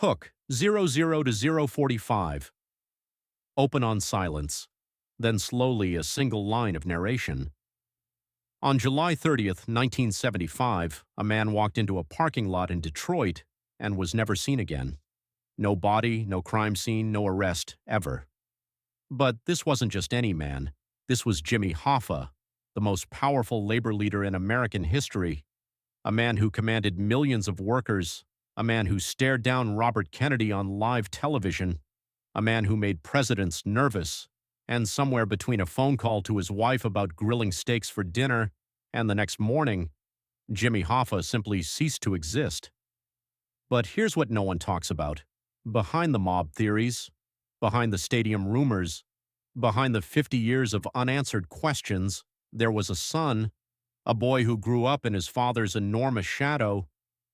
Hook, 00 to 045. Open on silence. Then slowly a single line of narration. On July 30th, 1975, a man walked into a parking lot in Detroit and was never seen again. No body, no crime scene, no arrest, ever. But this wasn't just any man. This was Jimmy Hoffa, the most powerful labor leader in American history, a man who commanded millions of workers, a man who stared down Robert Kennedy on live television, a man who made presidents nervous, and somewhere between a phone call to his wife about grilling steaks for dinner and the next morning, Jimmy Hoffa simply ceased to exist. But here's what no one talks about. Behind the mob theories, behind the stadium rumors, behind the 50 years of unanswered questions, there was a son, a boy who grew up in his father's enormous shadow,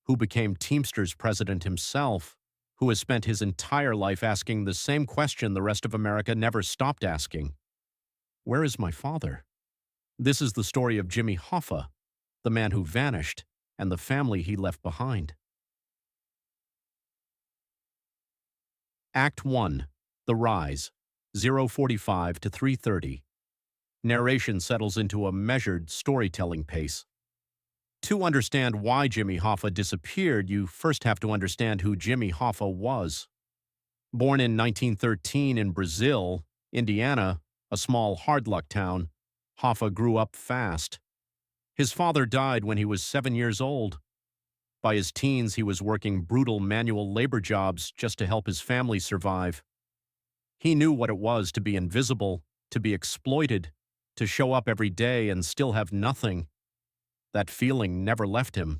who became Teamsters president himself, who has spent his entire life asking the same question the rest of America never stopped asking. Where is my father? This is the story of Jimmy Hoffa, the man who vanished, and the family he left behind. Act 1. The Rise, 045 to 330. Narration settles into a measured storytelling pace. To understand why Jimmy Hoffa disappeared, you first have to understand who Jimmy Hoffa was. Born in 1913 in Brazil, Indiana, a small hard-luck town, Hoffa grew up fast. His father died when he was 7 years old. By his teens, he was working brutal manual labor jobs just to help his family survive. He knew what it was to be invisible, to be exploited, to show up every day and still have nothing. That feeling never left him.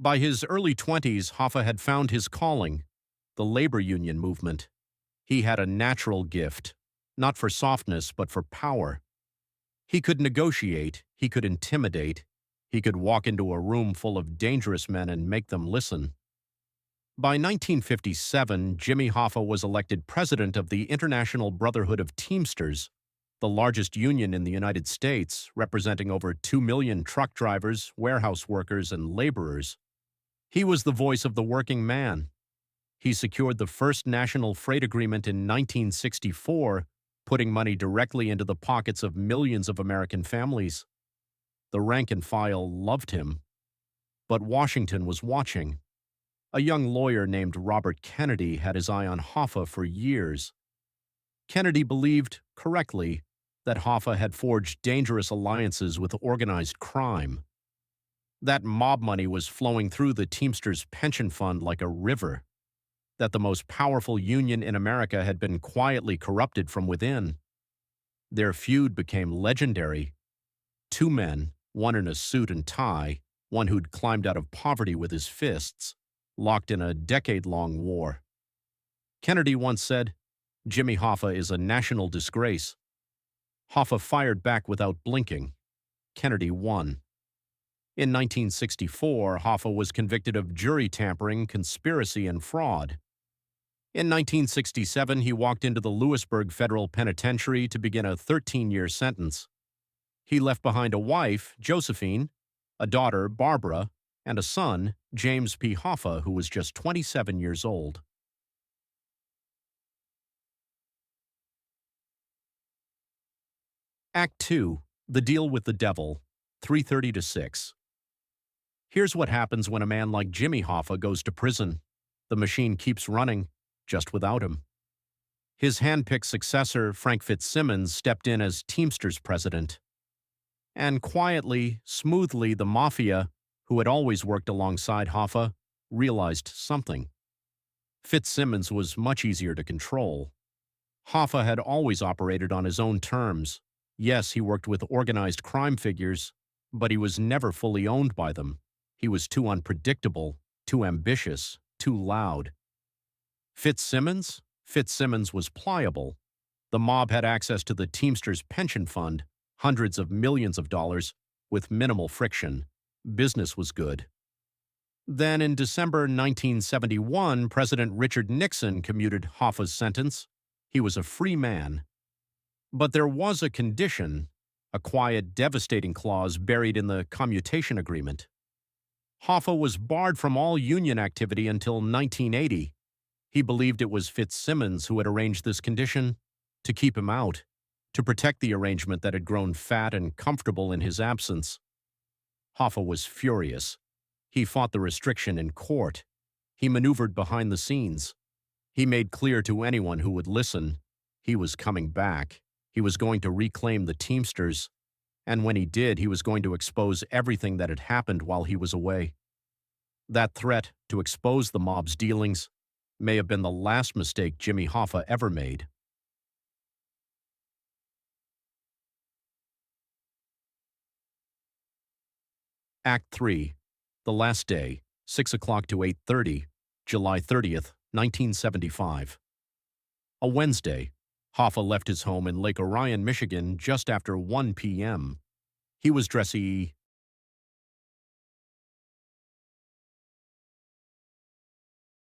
By his early 20s, Hoffa had found his calling, the labor union movement. He had a natural gift, not for softness but for power. He could negotiate, he could intimidate, he could walk into a room full of dangerous men and make them listen. By 1957, Jimmy Hoffa was elected president of the International Brotherhood of Teamsters, the largest union in the United States, representing over 2 million truck drivers, warehouse workers, and laborers. He was the voice of the working man. He secured the first national freight agreement in 1964, putting money directly into the pockets of millions of American families. The rank and file loved him. But Washington was watching. A young lawyer named Robert Kennedy had his eye on Hoffa for years. Kennedy believed, correctly, that Hoffa had forged dangerous alliances with organized crime. That mob money was flowing through the Teamsters pension fund like a river. That the most powerful union in America had been quietly corrupted from within. Their feud became legendary. Two men, one in a suit and tie, one who'd climbed out of poverty with his fists, locked in a decade-long war. Kennedy once said, "Jimmy Hoffa is a national disgrace." Hoffa fired back without blinking. Kennedy won. In 1964, Hoffa was convicted of jury tampering, conspiracy, and fraud. In 1967, he walked into the Lewisburg Federal Penitentiary to begin a 13-year sentence. He left behind a wife, Josephine, a daughter, Barbara, and a son, James P. Hoffa, who was just 27 years old. Act 2. The Deal with the Devil, 3:30 to 6. Here's what happens when a man like Jimmy Hoffa goes to prison. The machine keeps running, just without him. His hand-picked successor, Frank Fitzsimmons, stepped in as Teamsters president. And quietly, smoothly, the mafia, who had always worked alongside Hoffa, realized something. Fitzsimmons was much easier to control. Hoffa had always operated on his own terms. Yes, he worked with organized crime figures, but he was never fully owned by them. He was too unpredictable, too ambitious, too loud. Fitzsimmons? Fitzsimmons was pliable. The mob had access to the Teamsters pension fund, hundreds of millions of dollars, with minimal friction. Business was good. Then in December 1971, President Richard Nixon commuted Hoffa's sentence. He was a free man. But there was a condition, a quiet, devastating clause buried in the commutation agreement. Hoffa was barred from all union activity until 1980. He believed it was Fitzsimmons who had arranged this condition to keep him out, to protect the arrangement that had grown fat and comfortable in his absence. Hoffa was furious. He fought the restriction in court. He maneuvered behind the scenes. He made clear to anyone who would listen he was coming back. He was going to reclaim the Teamsters. And when he did, he was going to expose everything that had happened while he was away. That threat to expose the mob's dealings may have been the last mistake Jimmy Hoffa ever made. Act 3. The Last Day, 6 o'clock to 8:30, July 30th, 1975. A Wednesday, Hoffa left his home in Lake Orion, Michigan just after 1 p.m. He was dressy